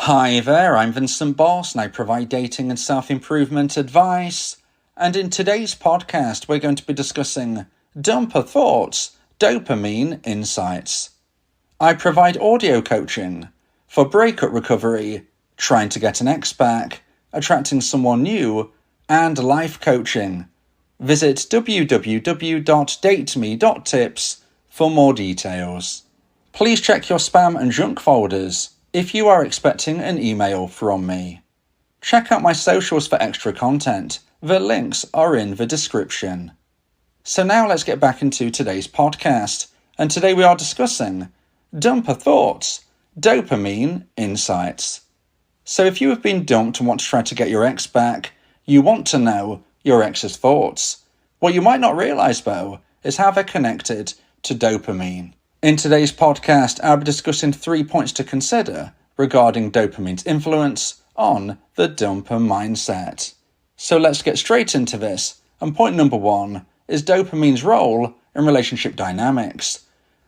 Hi there, I'm Vincent Boss and I provide dating and self-improvement advice. And in today's podcast, we're going to be discussing dumper thoughts, dopamine insights. I provide audio coaching for breakup recovery, trying to get an ex back, attracting someone new, and life coaching. Visit www.dateme.tips for more details. Please check your spam and junk folders if you are expecting an email from me. Check out my socials for extra content. The links are in the description. So now let's get back into today's podcast. And today we are discussing dumper thoughts, dopamine insights. So if you have been dumped and want to try to get your ex back, you want to know your ex's thoughts. What you might not realize though is how they're connected to dopamine. In today's podcast, I'll be discussing 3 points to consider regarding dopamine's influence on the dumper mindset. So let's get straight into this. And point number 1 is dopamine's role in relationship dynamics.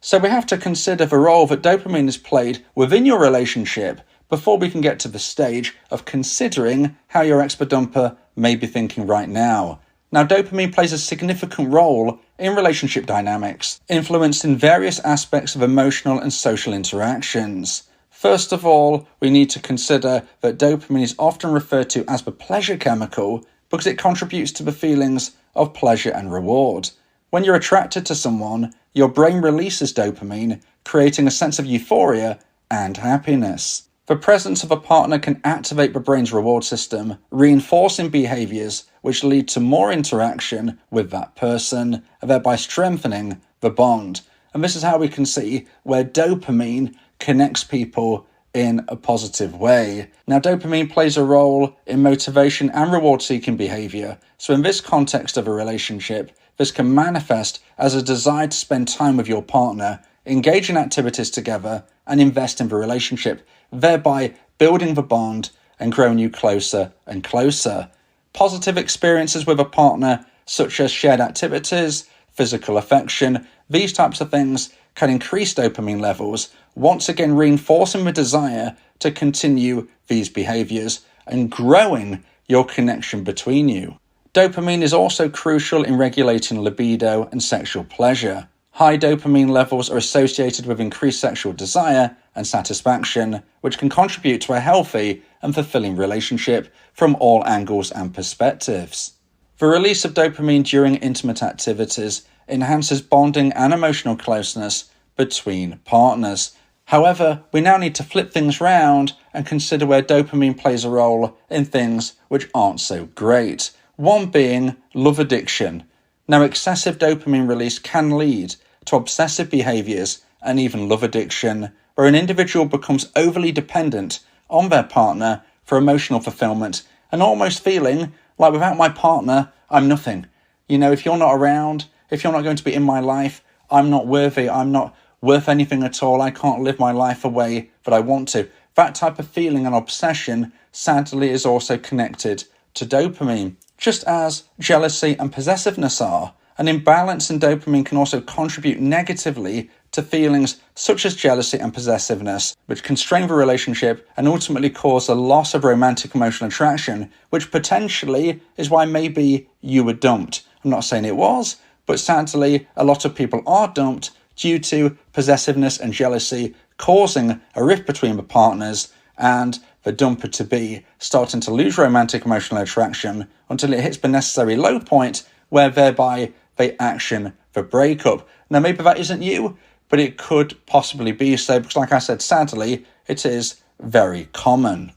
So we have to consider the role that dopamine has played within your relationship before we can get to the stage of considering how your ex-dumper may be thinking right now. Now, dopamine plays a significant role in relationship dynamics, influencing various aspects of emotional and social interactions. First of all, we need to consider that dopamine is often referred to as the pleasure chemical because it contributes to the feelings of pleasure and reward. When you're attracted to someone, your brain releases dopamine, creating a sense of euphoria and happiness. The presence of a partner can activate the brain's reward system, reinforcing behaviors which lead to more interaction with that person, thereby strengthening the bond. And this is how we can see where dopamine connects people in a positive way. Now, dopamine plays a role in motivation and reward-seeking behavior. So in this context of a relationship, this can manifest as a desire to spend time with your partner, engage in activities together, and invest in the relationship, thereby building the bond and growing you closer and closer. Positive experiences with a partner, such as shared activities, physical affection, these types of things can increase dopamine levels, once again reinforcing the desire to continue these behaviors and growing your connection between you. Dopamine is also crucial in regulating libido and sexual pleasure. High dopamine levels are associated with increased sexual desire and satisfaction, which can contribute to a healthy and fulfilling relationship from all angles and perspectives. The release of dopamine during intimate activities enhances bonding and emotional closeness between partners. However, we now need to flip things round and consider where dopamine plays a role in things which aren't so great. One being love addiction. Now, excessive dopamine release can lead to obsessive behaviors and even love addiction, where an individual becomes overly dependent on their partner for emotional fulfillment and almost feeling like without my partner, I'm nothing. If you're not around, if you're not going to be in my life, I'm not worthy, I'm not worth anything at all, I can't live my life the way that I want to. That type of feeling and obsession, sadly, is also connected to dopamine, just as jealousy and possessiveness are. An imbalance in dopamine can also contribute negatively to feelings such as jealousy and possessiveness, which can strain the relationship and ultimately cause a loss of romantic emotional attraction, which potentially is why maybe you were dumped. I'm not saying it was, but sadly, a lot of people are dumped due to possessiveness and jealousy, causing a rift between the partners and the dumper-to-be starting to lose romantic emotional attraction until it hits the necessary low point where thereby they action the breakup. Now, maybe that isn't you, but it could possibly be so because, like I said, sadly, it is very common.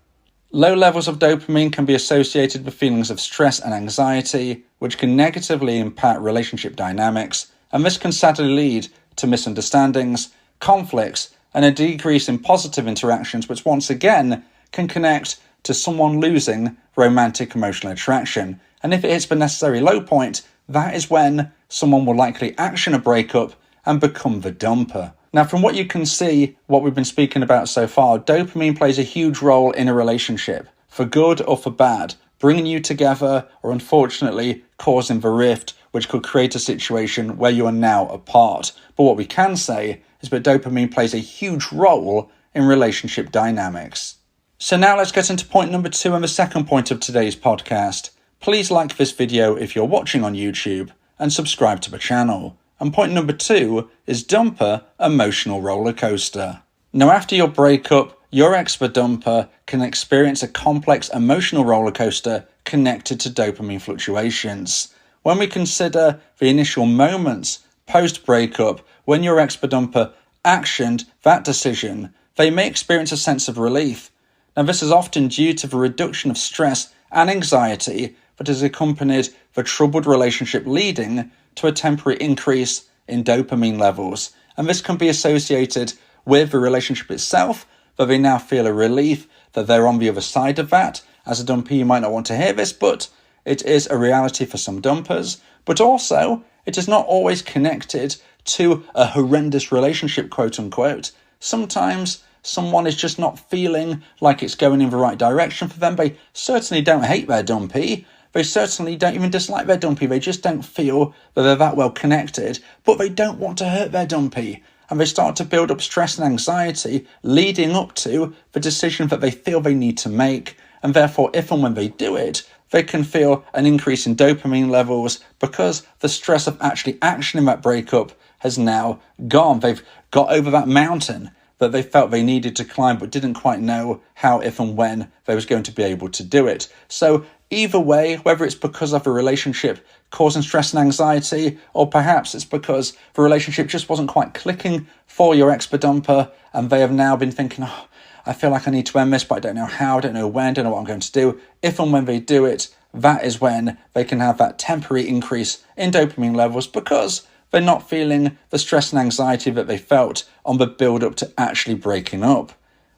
Low levels of dopamine can be associated with feelings of stress and anxiety, which can negatively impact relationship dynamics, and this can sadly lead to misunderstandings, conflicts, and a decrease in positive interactions, which once again can connect to someone losing romantic emotional attraction. And if it hits the necessary low point, that is when someone will likely action a breakup and become the dumper. Now, from what you can see, what we've been speaking about so far, dopamine plays a huge role in a relationship, for good or for bad, bringing you together or unfortunately causing the rift, which could create a situation where you are now apart. But what we can say is that dopamine plays a huge role in relationship dynamics. So now let's get into point number 2 and the second point of today's podcast. Please like this video if you're watching on YouTube and subscribe to the channel. And point number 2 is dumper emotional roller coaster. Now after your breakup, your ex the dumper can experience a complex emotional roller coaster connected to dopamine fluctuations. When we consider the initial moments post-breakup, when your ex the dumper actioned that decision, they may experience a sense of relief. Now this is often due to the reduction of stress and anxiety that has accompanied the troubled relationship, leading to a temporary increase in dopamine levels. And this can be associated with the relationship itself, that they now feel a relief that they're on the other side of that. As a dumpee, you might not want to hear this, but it is a reality for some dumpers. But also, it is not always connected to a horrendous relationship, quote unquote. Sometimes someone is just not feeling like it's going in the right direction for them. They certainly don't hate their dumpee. They certainly don't even dislike their dumpee. They just don't feel that they're that well connected, but they don't want to hurt their dumpee. And they start to build up stress and anxiety leading up to the decision that they feel they need to make. And therefore, if and when they do it, they can feel an increase in dopamine levels because the stress of actually actioning that breakup has now gone. They've got over that mountain that they felt they needed to climb but didn't quite know how, if and when they was going to be able to do it. So either way, whether it's because of a relationship causing stress and anxiety, or perhaps it's because the relationship just wasn't quite clicking for your ex-dumper, and they have now been thinking, oh, I feel like I need to end this, but I don't know how, I don't know when, don't know what I'm going to do. If and when they do it, that is when they can have that temporary increase in dopamine levels because they're not feeling the stress and anxiety that they felt on the build-up to actually breaking up.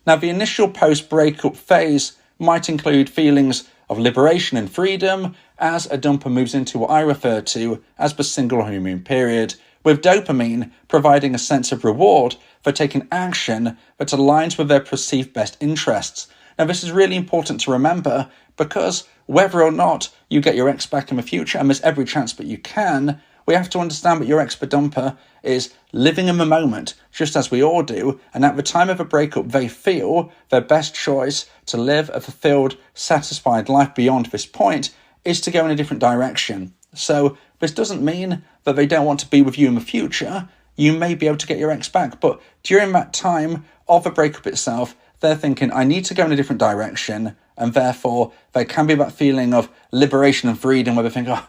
Now, the initial post-breakup phase might include feelings of liberation and freedom as a dumper moves into what I refer to as the single honeymoon period, with dopamine providing a sense of reward for taking action that aligns with their perceived best interests. Now, this is really important to remember because whether or not you get your ex back in the future, and there's every chance that you can, we have to understand that your ex-dumper is living in the moment, just as we all do, and at the time of a breakup, they feel their best choice to live a fulfilled, satisfied life beyond this point is to go in a different direction. So this doesn't mean that they don't want to be with you in the future. You may be able to get your ex back, but during that time of the breakup itself, they're thinking, I need to go in a different direction, and therefore there can be that feeling of liberation and freedom where they think, oh,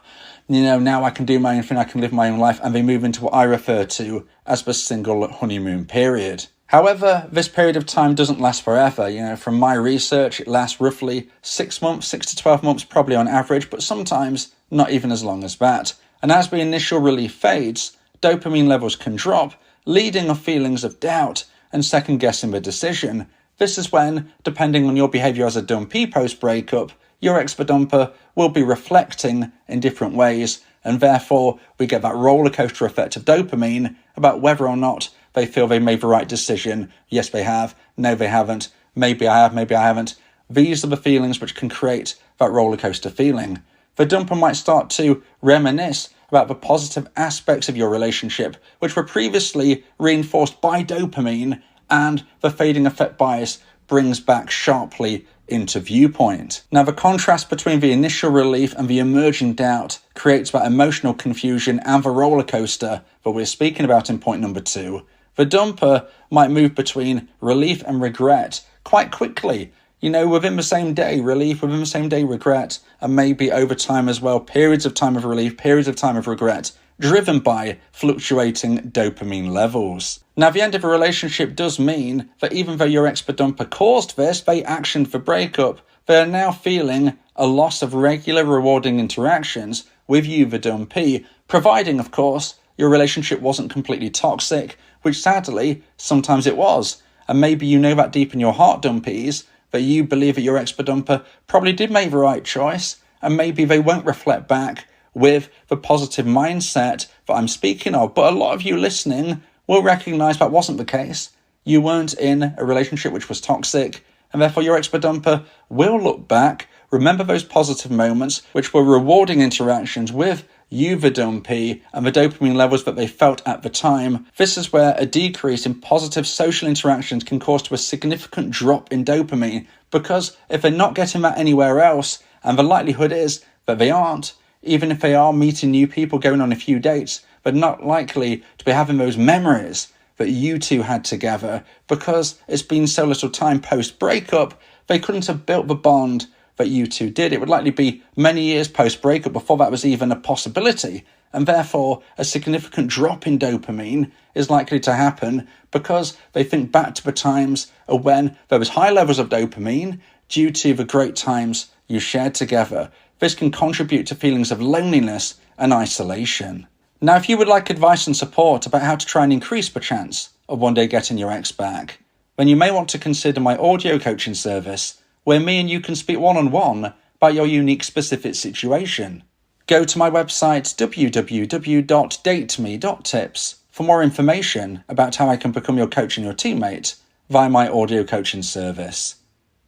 now I can do my own thing, I can live my own life, and they move into what I refer to as the single honeymoon period. However, this period of time doesn't last forever. From my research, it lasts roughly 6 months, 6 to 12 months, probably on average, but sometimes not even as long as that. And as the initial relief fades, dopamine levels can drop, leading to feelings of doubt and second-guessing the decision. This is when, depending on your behaviour as a dumpee post-breakup, your ex-dumper will be reflecting in different ways, and therefore we get that roller coaster effect of dopamine about whether or not they feel they made the right decision. Yes, they have. No, they haven't. Maybe I have, maybe I haven't. These are the feelings which can create that roller coaster feeling. The dumper might start to reminisce about the positive aspects of your relationship, which were previously reinforced by dopamine, and the fading effect bias brings back sharply into viewpoint. Now, the contrast between the initial relief and the emerging doubt creates that emotional confusion and the roller coaster that we're speaking about in point number 2. The dumper might move between relief and regret quite quickly. Within the same day, relief, within the same day, regret, and maybe over time as well, periods of time of relief, periods of time of regret, driven by fluctuating dopamine levels. Now, the end of a relationship does mean that even though your ex-dumper caused this, they actioned the breakup, they are now feeling a loss of regular rewarding interactions with you, the dumpee, providing, of course, your relationship wasn't completely toxic, which sadly, sometimes it was. And maybe you know that deep in your heart, dumpees, that you believe that your ex-dumper probably did make the right choice, and maybe they won't reflect back with the positive mindset that I'm speaking of. But a lot of you listening will recognise that wasn't the case. You weren't in a relationship which was toxic, and therefore your ex-dumper will look back, remember those positive moments which were rewarding interactions with you, the dumpee, and the dopamine levels that they felt at the time. This is where a decrease in positive social interactions can cause to a significant drop in dopamine, Because if they're not getting that anywhere else, and the likelihood is that they aren't, even if they are meeting new people, going on a few dates, they're not likely to be having those memories that you two had together, because it's been so little time post-breakup, they couldn't have built the bond that you two did. It would likely be many years post-breakup before that was even a possibility, and therefore a significant drop in dopamine is likely to happen because they think back to the times when there was high levels of dopamine due to the great times you shared together. This can contribute to feelings of loneliness and isolation. Now, if you would like advice and support about how to try and increase the chance of one day getting your ex back, then you may want to consider my audio coaching service, where me and you can speak one-on-one about your unique specific situation. Go to my website www.dateme.tips for more information about how I can become your coach and your teammate via my audio coaching service.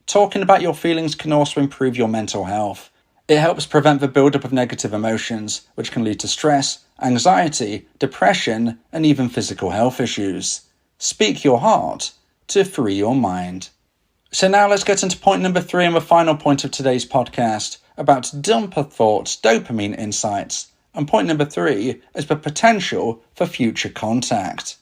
Talking about your feelings can also improve your mental health. It helps prevent the buildup of negative emotions, which can lead to stress, anxiety, depression, and even physical health issues. Speak your heart to free your mind. So now let's get into point number 3 and the final point of today's podcast about dumper thoughts, dopamine insights. And point number 3 is the potential for future contact.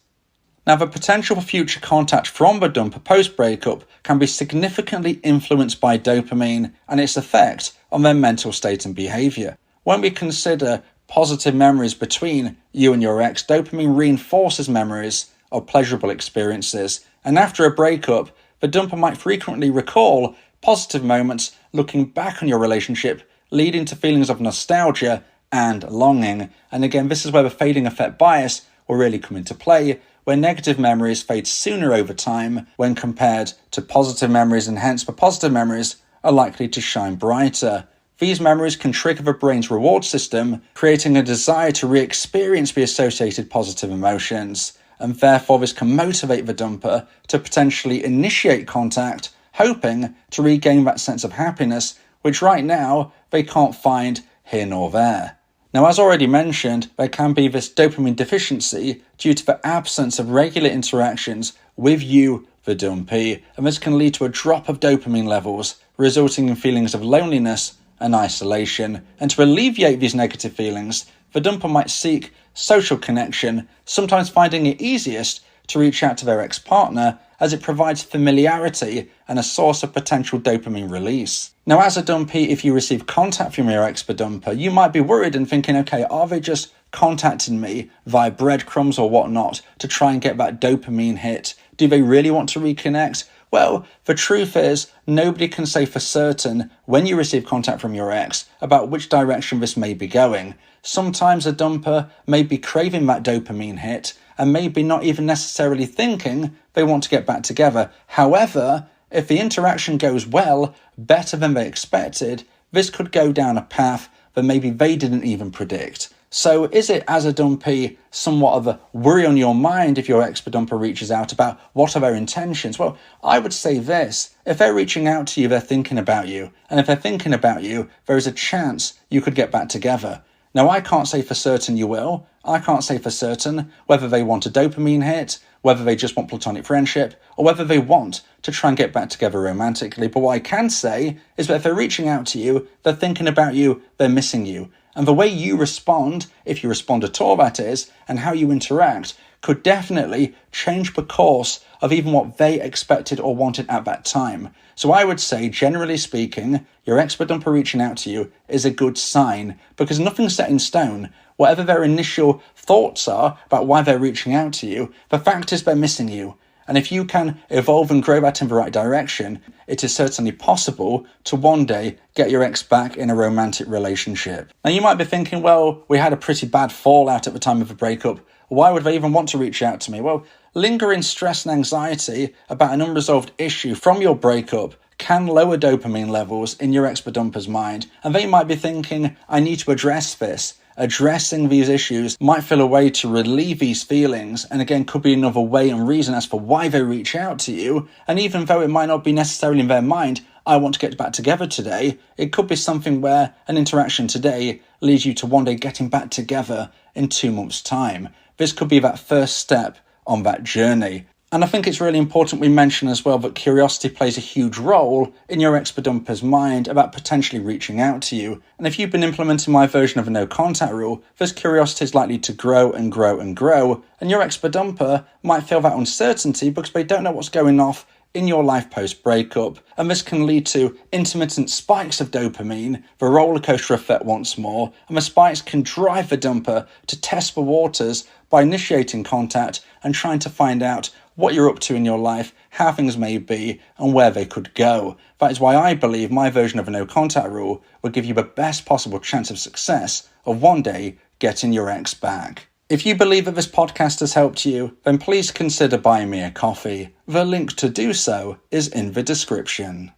Now, the potential for future contact from the dumper post-breakup can be significantly influenced by dopamine and its effect on their mental state and behaviour. When we consider positive memories between you and your ex, dopamine reinforces memories of pleasurable experiences, and after a breakup, the dumper might frequently recall positive moments looking back on your relationship, leading to feelings of nostalgia and longing. And again, this is where the fading effect bias will really come into play, where negative memories fade sooner over time when compared to positive memories, and hence the positive memories are likely to shine brighter. These memories can trigger the brain's reward system, creating a desire to re-experience the associated positive emotions, and therefore this can motivate the dumper to potentially initiate contact, hoping to regain that sense of happiness, which right now they can't find here nor there. Now, as already mentioned, there can be this dopamine deficiency due to the absence of regular interactions with you, the dumpee, and this can lead to a drop of dopamine levels, resulting in feelings of loneliness and isolation. And to alleviate these negative feelings, the dumper might seek social connection, sometimes finding it easiest to reach out to their ex-partner, as it provides familiarity and a source of potential dopamine release. Now, as a dumpee, if you receive contact from your ex, the dumper, you might be worried and thinking, okay, are they just contacting me via breadcrumbs or whatnot to try and get that dopamine hit? Do they really want to reconnect? Well, the truth is, nobody can say for certain when you receive contact from your ex about which direction this may be going. Sometimes a dumper may be craving that dopamine hit and maybe not even necessarily thinking they want to get back together. However, if the interaction goes well, better than they expected, this could go down a path that maybe they didn't even predict. So is it, as a dumpee, somewhat of a worry on your mind if your ex-dumper reaches out about what are their intentions? Well, I would say this: if they're reaching out to you, they're thinking about you. And if they're thinking about you, there is a chance you could get back together. Now, I can't say for certain you will. I can't say for certain whether they want a dopamine hit, whether they just want platonic friendship, or whether they want to try and get back together romantically. But what I can say is that if they're reaching out to you, they're thinking about you, they're missing you. And the way you respond, if you respond at all that is, and how you interact, could definitely change the course of even what they expected or wanted at that time. So I would say, generally speaking, your ex-dumper reaching out to you is a good sign, because nothing's set in stone. Whatever their initial thoughts are about why they're reaching out to you, the fact is they're missing you. And if you can evolve and grow that in the right direction, it is certainly possible to one day get your ex back in a romantic relationship. Now, you might be thinking, well, we had a pretty bad fallout at the time of the breakup. Why would they even want to reach out to me? Well, lingering stress and anxiety about an unresolved issue from your breakup can lower dopamine levels in your ex-dumper's mind. And they might be thinking, I need to address this. Addressing these issues might feel a way to relieve these feelings, and again could be another way and reason as for why they reach out to you. And even though it might not be necessarily in their mind, I want to get back together today, it could be something where an interaction today leads you to one day getting back together in 2 months' time. This could be that first step on that journey. And I think it's really important we mention as well that curiosity plays a huge role in your ex-bedumper's mind about potentially reaching out to you. And if you've been implementing my version of a no contact rule, this curiosity is likely to grow and grow and grow, and your ex-bedumper might feel that uncertainty because they don't know what's going off in your life post-breakup, and this can lead to intermittent spikes of dopamine, the roller coaster effect once more, and the spikes can drive the dumper to test the waters by initiating contact and trying to find out what you're up to in your life, how things may be, and where they could go. That is why I believe my version of a no contact rule will give you the best possible chance of success of one day getting your ex back. If you believe that this podcast has helped you, then please consider buying me a coffee. The link to do so is in the description.